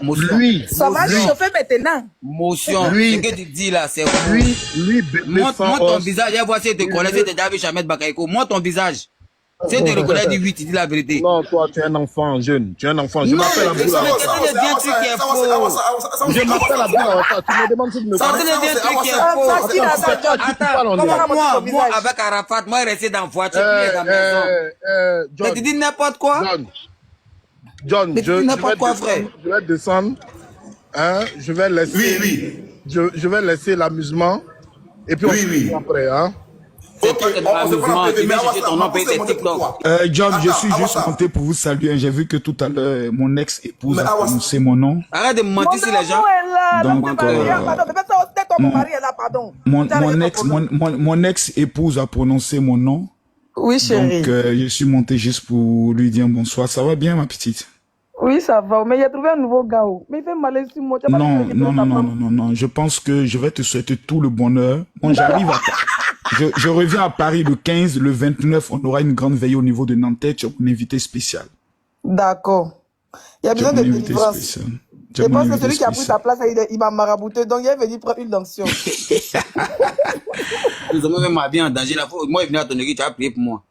Motion. Lui, Ça va chauffer maintenant. Motion. Lui- Ce que tu dis là, c'est lui, bébé montre sans ton os. visage, et vois si tu te connais, si tu as déjà vu Chamet Bakayoko. Montre ton visage. Si tu reconnais, dis oui, tu dis la vérité. Non, toi, tu es un enfant jeune. Tu es un enfant. Je Non, m'appelle mais Abdoul ça Awassa. veut dire un truc qui est faux. Je m'appelle Abdoul Awassa. Tu me demandes si je me Ça veut connais. dire un truc qui est Ah, faux. facile, attends, Attends, comment moi, avec Arafat, moi, resté dans la voiture, puis dans la maison. Mais John, tu dis n'importe quoi. John, Mais tu dis n'importe quoi, frère. je vais descendre. Hein, je vais laisser. Je vais laisser l'amusement. Et puis on se après, hein. C'est toi qui as l'amusement, tu viens chercher ton nom, payer tes TikTok. John, je suis juste monté pour vous saluer. J'ai vu que tout à l'heure, mon ex-épouse a prononcé mon nom. Arrête de me mentir sur les gens. Donc, mon ex-épouse a prononcé mon nom. Oui, chérie. Donc, je suis monté juste pour lui dire bonsoir. Ça va bien, ma petite? Oui, ça va. Mais il a trouvé un nouveau gars. Mais il fait mal sur moi. Non. Je pense que je vais te souhaiter tout le bonheur. Bon, j'arrive à... Je reviens à Paris le 15, le 29. On aura une grande veille au niveau de Nanterre. Tu es mon invité spécial. D'accord. Il y a besoin de délivrance. Je pense que celui qui a pris ta place, il m'a marabouté. Donc, il est venu prendre une onction. Nous avons même ma vie en danger. Moi, je viens à ton église, tu as prié pour moi.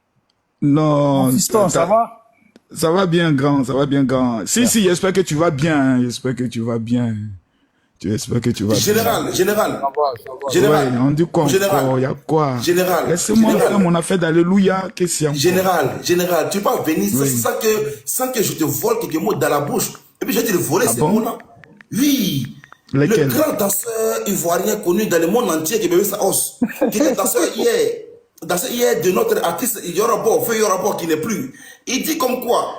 Non. Fiston, ça va? Ça va bien, grand. Ça va bien, grand. Si, j'espère que tu vas bien. J'espère que tu vas bien. J'espère que tu vas bien. Général. Ouais, on dit quoi encore? Il y a quoi? Général. Laissez-moi faire mon affaire d'alléluia. Qu'est-ce qu'il y a encore? Général, tu peux venir sans que je te vole quelques mots dans la bouche. Et puis je vais te le voler ces mots-là. Oui. Lesquels? Le grand danseur ivoirien connu dans le monde entier qui bébé sa os. Qui était danseur hier de notre artiste Yorabo, Feu Yorabo qui n'est plus. Il dit comme quoi,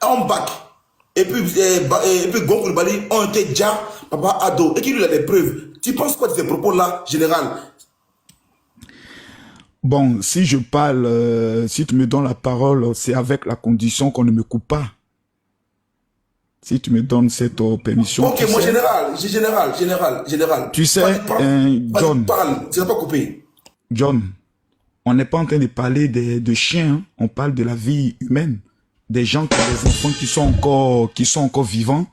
en bac, et puis Gon Koulibaly ont été déjà papa ado, et qu'il lui a des preuves. Tu penses quoi de ces propos-là, général? Bon, si je parle, si tu me donnes la parole, c'est avec la condition qu'on ne me coupe pas. Si tu me donnes cette permission. Ok, moi, général. Tu sais, John. Parle, tu n'as pas coupé. John, on n'est pas en train de parler de chiens, hein. On parle de la vie humaine. Des gens qui ont des enfants qui sont encore vivants,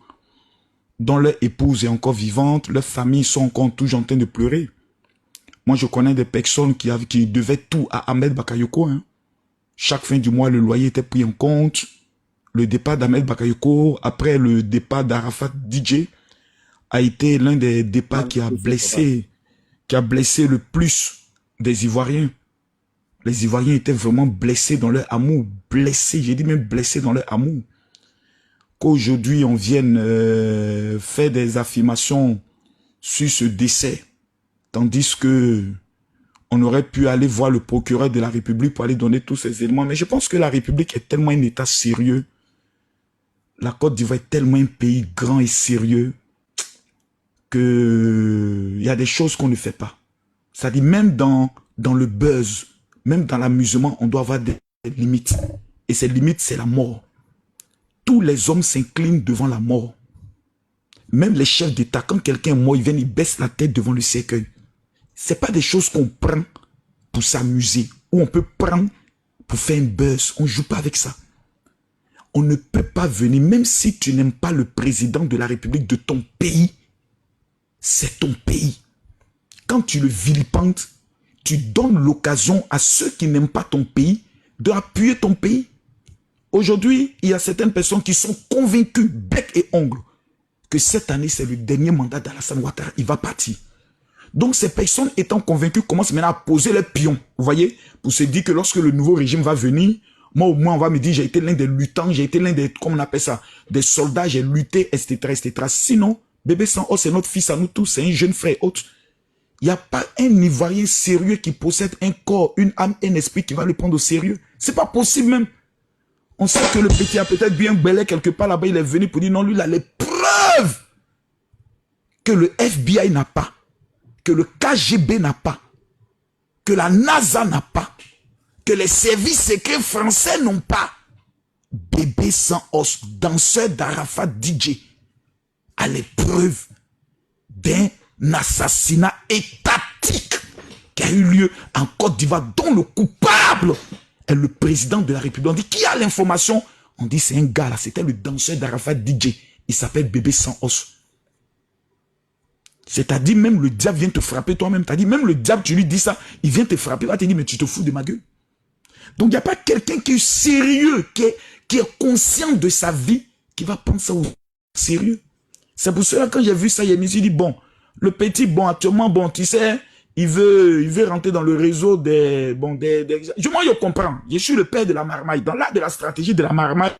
dont leur épouse est encore vivante, leurs familles sont encore toujours en train de pleurer. Moi, je connais des personnes qui devaient tout à Ahmed Bakayoko. Hein. Chaque fin du mois, le loyer était pris en compte. Le départ d'Ahmed Bakayoko, après le départ d'Arafat DJ, a été l'un des départs qui a blessé le plus des Ivoiriens. Les Ivoiriens étaient vraiment blessés dans leur amour. Blessés, j'ai dit même blessés dans leur amour. Qu'aujourd'hui, on vienne faire des affirmations sur ce décès. Tandis que on aurait pu aller voir le procureur de la République pour aller donner tous ces éléments. Mais je pense que la République est tellement un État sérieux. La Côte d'Ivoire est tellement un pays grand et sérieux que il y a des choses qu'on ne fait pas. C'est-à-dire même dans le buzz, même dans l'amusement, on doit avoir des limites. Et ces limites, c'est la mort. Tous les hommes s'inclinent devant la mort. Même les chefs d'État, quand quelqu'un est mort, ils viennent, ils baissent la tête devant le cercueil. Ce n'est pas des choses qu'on prend pour s'amuser, ou on peut prendre pour faire un buzz. On ne joue pas avec ça. On ne peut pas venir, même si tu n'aimes pas le président de la République de ton pays, c'est ton pays. Quand tu le vilipentes, tu donnes l'occasion à ceux qui n'aiment pas ton pays d'appuyer ton pays. Aujourd'hui, il y a certaines personnes qui sont convaincues, bec et ongles, que cette année, c'est le dernier mandat d'Alassane Ouattara. Il va partir. Donc, ces personnes étant convaincues commencent maintenant à poser les pions. Vous voyez? Pour se dire que lorsque le nouveau régime va venir, moi, au moins, on va me dire, j'ai été l'un des luttants, j'ai été l'un des, comment on appelle ça, des soldats, j'ai lutté, etc., etc. Sinon, bébé sans os, c'est notre fils à nous tous, c'est un jeune frère autre. Il n'y a pas un Ivoirien sérieux qui possède un corps, une âme, un esprit qui va le prendre au sérieux. C'est pas possible même. On sait que le petit a peut-être bien belé quelque part là-bas, il est venu pour dire non, lui, il a les preuves que le FBI n'a pas, que le KGB n'a pas, que la NASA n'a pas, que les services secrets français n'ont pas. Bébé sans os, danseur d'Arafat DJ, a les preuves d'un assassinat étatique qui a eu lieu en Côte d'Ivoire, dont le coupable est le président de la République. On dit, qui a l'information? On dit, c'est un gars là, c'était le danseur d'Arafat DJ. Il s'appelle bébé sans os. C'est-à-dire, même le diable vient te frapper toi-même. T'as dit, même le diable, tu lui dis ça, il vient te frapper. Il va te dire, mais tu te fous de ma gueule. Donc, il n'y a pas quelqu'un qui est sérieux, qui est conscient de sa vie, qui va prendre ça au sérieux. C'est pour cela, quand j'ai vu ça, je me suis dit, bon, le petit, bon, actuellement, bon, tu sais, il veut rentrer dans le réseau des... Moi, je comprends. Je suis le père de la marmaille. Dans l'art de la stratégie de la marmaille,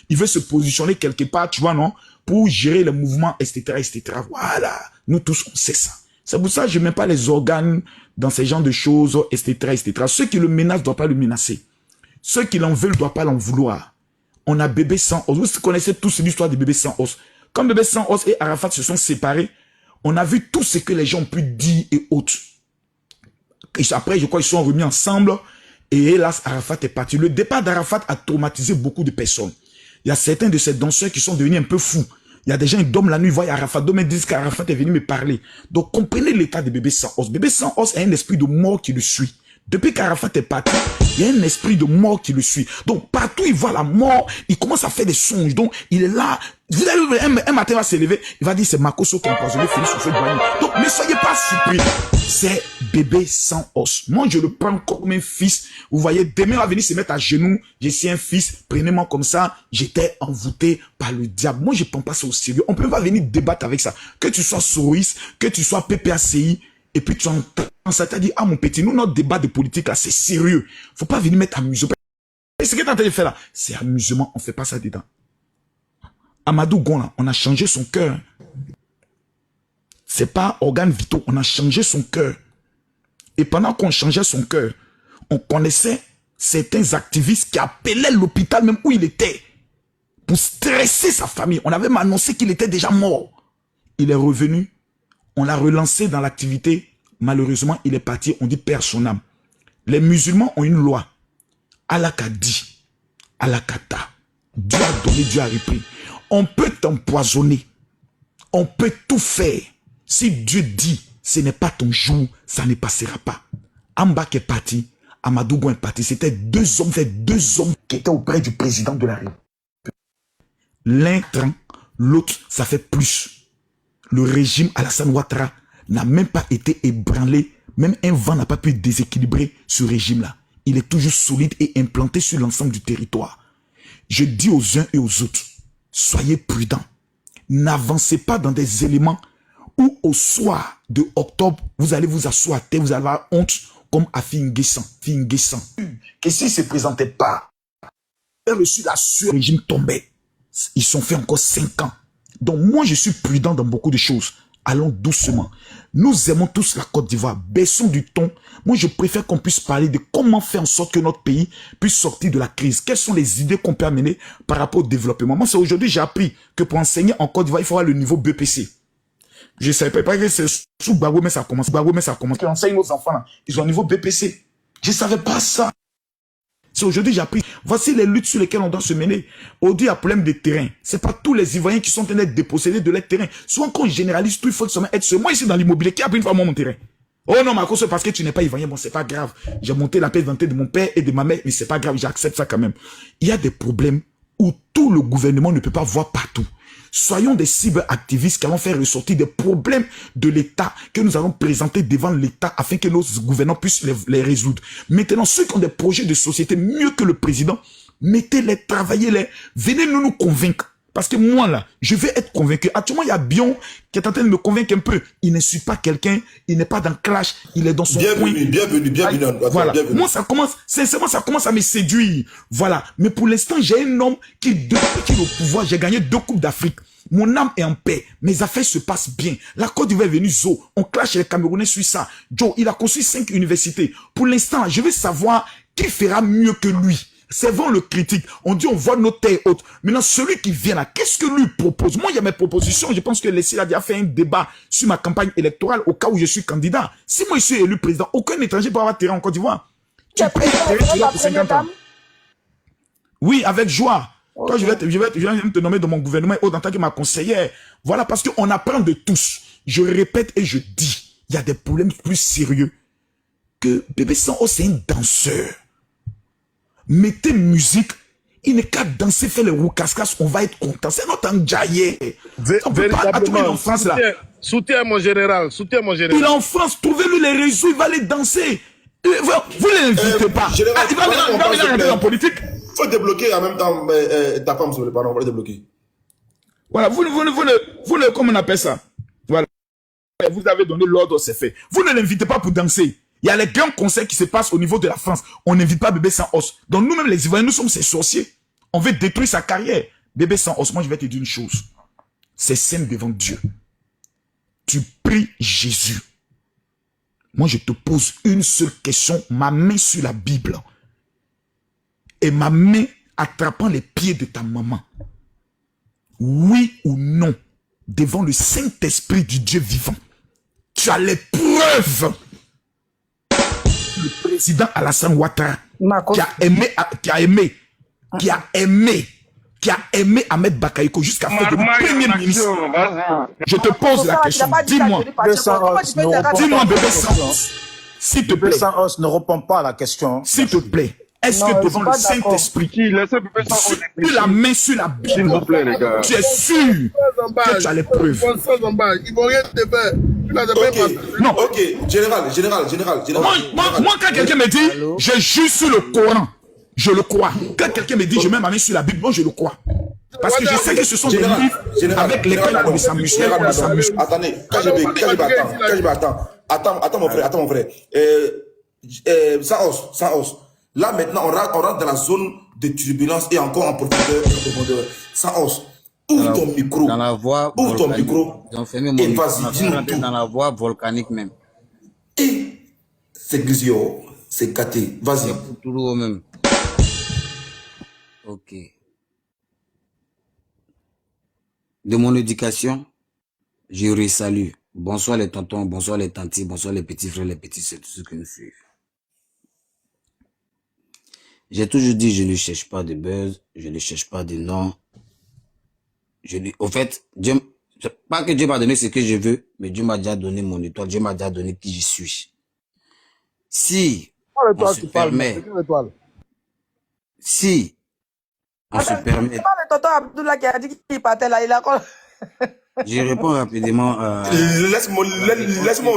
il veut se positionner quelque part, tu vois, non? Pour gérer le mouvement, etc., etc. Voilà. Nous tous, on sait ça. C'est pour ça que je ne mets pas les organes dans ces genres de choses, etc., etc. Ceux qui le menacent ne doivent pas le menacer. Ceux qui l'en veulent ne doivent pas l'en vouloir. On a bébé sans os. Vous connaissez tous l'histoire de bébé sans os. Quand bébé sans os et Arafat se sont séparés, on a vu tout ce que les gens ont pu dire et autres. Et après, je crois qu'ils sont remis ensemble. Et hélas, Arafat est parti. Le départ d'Arafat a traumatisé beaucoup de personnes. Il y a certains de ces danseurs qui sont devenus un peu fous. Il y a des gens qui dorment la nuit, ils voient Arafat, demain disent qu'Arafat est venu me parler. Donc comprenez l'état de bébé sans os. Bébé sans os a un esprit de mort qui le suit. Depuis qu'Arafat est parti, il y a un esprit de mort qui le suit. Donc partout il voit la mort, il commence à faire des songes. Donc il est là. Vous allez un matin il va se lever, il va dire c'est Makosso qui a empoisonné Félix Houphouët-Boigny. Donc ne soyez pas surpris. C'est bébé sans os. Moi je le prends comme un fils. Vous voyez, demain il va venir se mettre à genoux. Je suis un fils, prenez-moi comme ça. J'étais envoûté par le diable. Moi je prends pas ça au sérieux. On peut pas venir débattre avec ça. Que tu sois Soris, que tu sois PPACI, et puis tu entends ça, tu as dit, ah mon petit, nous notre débat de politique là c'est sérieux. Faut pas venir mettre amusement. Et ce que tu es en train de faire là, c'est amusement, on fait pas ça dedans. Amadou Gon là, on a changé son cœur. C'est pas organes vitaux, on a changé son cœur. Et pendant qu'on changeait son cœur, on connaissait certains activistes qui appelaient l'hôpital même où il était pour stresser sa famille. On avait même annoncé qu'il était déjà mort. Il est revenu, on l'a relancé dans l'activité. Malheureusement, il est parti, on dit perd son âme. Les musulmans ont une loi. Allah qu'a dit, Allah kata. Dieu a donné, Dieu a repris. On peut t'empoisonner. On peut tout faire. Si Dieu dit, ce n'est pas ton jour, ça ne passera pas. Ambak est parti, Amadou Gon est parti. C'était deux hommes qui étaient auprès du président de la République. L'un trend, l'autre, ça fait plus. Le régime Alassane Ouattara n'a même pas été ébranlé. Même un vent n'a pas pu déséquilibrer ce régime-là. Il est toujours solide et implanté sur l'ensemble du territoire. Je dis aux uns et aux autres, soyez prudents. N'avancez pas dans des éléments où au soir de octobre, vous allez vous asseoir à terre, vous allez avoir honte comme à Finguessan. Que s'il ne se présentait pas, il a reçu la sueur, le régime tombait. Ils sont fait encore 5 ans. Donc moi, je suis prudent dans beaucoup de choses. Allons doucement. Nous aimons tous la Côte d'Ivoire. Baissons du ton. Moi, je préfère qu'on puisse parler de comment faire en sorte que notre pays puisse sortir de la crise. Quelles sont les idées qu'on peut amener par rapport au développement. Moi, c'est aujourd'hui, j'ai appris que pour enseigner en Côte d'Ivoire, il faut avoir le niveau BPC. Je ne savais pas que c'est sous Gbagbo, mais ça commence. Gbagbo, mais ça commence. On enseigne nos enfants, là. Ils ont un niveau BPC. Je ne savais pas ça. C'est aujourd'hui j'ai appris. Voici les luttes sur lesquelles on doit se mener. Aujourd'hui, il y a problème de terrain. C'est pas tous les Ivoiriens qui sont en train d'être dépossédés de leur terrain. Souvent, quand on généralise tout, il faut être seul. Moi, ici, dans l'immobilier, qui a pris une fois mon terrain? Oh non, Marco, c'est parce que tu n'es pas Ivoirien. Bon, c'est pas grave. J'ai monté la paix d'identité de mon père et de ma mère, mais c'est pas grave. J'accepte ça quand même. Il y a des problèmes où tout le gouvernement ne peut pas voir partout. Soyons des cyberactivistes qui allons faire ressortir des problèmes de l'État que nous allons présenter devant l'État afin que nos gouvernants puissent les résoudre. Maintenant, ceux qui ont des projets de société mieux que le président, mettez-les, travaillez-les, venez nous convaincre. Parce que moi, là, je vais être convaincu. Actuellement, il y a Bion qui est en train de me convaincre un peu. Il ne suit pas quelqu'un, il n'est pas dans clash, il est dans son coin. Bienvenue. Voilà. Bienvenue. Moi, ça commence, sincèrement, ça commence à me séduire. Voilà. Mais pour l'instant, j'ai un homme qui est au pouvoir. J'ai gagné 2 coupes d'Afrique. Mon âme est en paix. Mes affaires se passent bien. La Côte d'Ivoire est venue zo. On clash les Camerounais sur ça. Joe, il a construit 5 universités. Pour l'instant, je veux savoir qui fera mieux que lui. C'est vraiment le critique. On dit on voit nos terres hautes. Maintenant, celui qui vient là, qu'est-ce que lui propose? Moi, il y a mes propositions. Je pense que Leslie a déjà fait un débat sur ma campagne électorale au cas où je suis candidat. Si moi, je suis élu président, aucun étranger peut avoir terrain en Côte d'Ivoire. Tu payes terrain pour 50 ans. Oui, avec joie. Okay. Quand je vais te nommer dans mon gouvernement en tant que ma conseillère. Voilà, parce qu'on apprend de tous. Je répète et je dis, il y a des problèmes plus sérieux que Bébé Sans O, c'est un danseur. Mettez musique Il n'est qu'à danser, faire les roucascas, on va être content. C'est notre Ndjaye. On peut pas attendre en France là. Soutiens mon général, soutiens mon général. Il est en France, trouvez-lui les réseaux, il va aller danser. Vous ne l'invitez pas. Général, Il va venir rentrer en politique. Il faut débloquer en même temps ta femme, s'il vous plaît. Pardon, on va le débloquer. Voilà, vous, comment on appelle ça? Voilà. Vous avez donné l'ordre, c'est fait. Vous ne l'invitez pas pour danser. Il y a les grands concerts qui se passent au niveau de la France. On n'invite pas Bébé Sans Os. Donc nous-mêmes, les Ivoiriens, nous sommes ses sorciers. On veut détruire sa carrière. Bébé Sans Os, moi je vais te dire une chose. C'est simple devant Dieu. Tu pries Jésus. Moi je te pose une seule question. Ma main sur la Bible. Et ma main attrapant les pieds de ta maman. Oui ou non, devant le Saint-Esprit du Dieu vivant. Tu as les preuves. Le président Alassane Ouattara qui a aimé Ahmed Bakayoko jusqu'à faire le premier ministre. Je te pose la question. Dis-moi, Bébé Sans Os, s'il te plaît. Bébé Sans Os ne répond pas à la question. S'il te plaît. Est-ce que devant le Saint-Esprit, tu la main sur la Bible, s'il vous plaît, les gars, tu es sûr que tu as les preuves? Ils vont rien te faire. Non. Ok, général. Moi, quand quelqu'un me dit, je jure sur le Coran, je le crois. Quand quelqu'un me dit, je mets ma main sur la Bible, moi, je le crois. Parce que je sais que ce sont des livres avec lesquels on s'amuse. Attendez, attends, mon frère. Sans os. Là, maintenant, on rentre dans la zone de turbulence et encore en profondeur. Sans os. Ouvre ton micro. Dans la voie ouvre ton micro. Et vas-y, dis-nous tout. Dans la voie volcanique même. Et c'est grisio, c'est gâté. Vas-y. C'est pour même. Ok. De mon éducation, je salue. Bonsoir les tontons, bonsoir les tantis, bonsoir les petits frères, les petits sœurs, tous ceux qui nous suivent. J'ai toujours dit, je ne cherche pas de buzz, je ne cherche pas de nom. Au fait, Dieu, pas que Dieu m'a donné ce que je veux, mais Dieu m'a déjà donné mon étoile, Dieu m'a déjà donné qui je suis. Si on se permet, si on se permet... C'est pas le tonton Abdoullah qui a dit qu'il partait là, il a quoi? Je réponds rapidement. Laisse-moi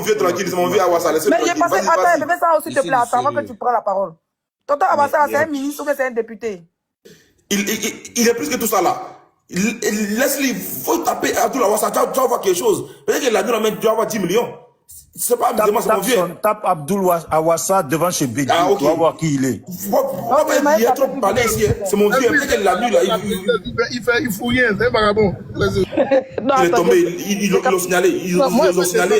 vieux tranquille, c'est mon vieux Awassa. Mais j'ai passé, attends, Bébé Sans Os, s'il te plaît, attends, avant que tu prends la parole. Tonton Awassa, c'est un ministre ou c'est un député? Il est plus que tout ça là. Laisse-le, il faut taper Abdoul Awassa, tu vas voir quelque chose. Peut-être que la nuit, tu vas avoir 10 millions. C'est pas amusement, c'est mon vieux. Tape Abdoul Awassa devant chez Bédi. Okay. Tu vas voir qui il est. Il est trop parlé ici. C'est mon vieux. Peut-être que la nuit, là, il fout rien, c'est un vagabond. Il est tombé, ils l'ont signalé. Ils l'ont signalé.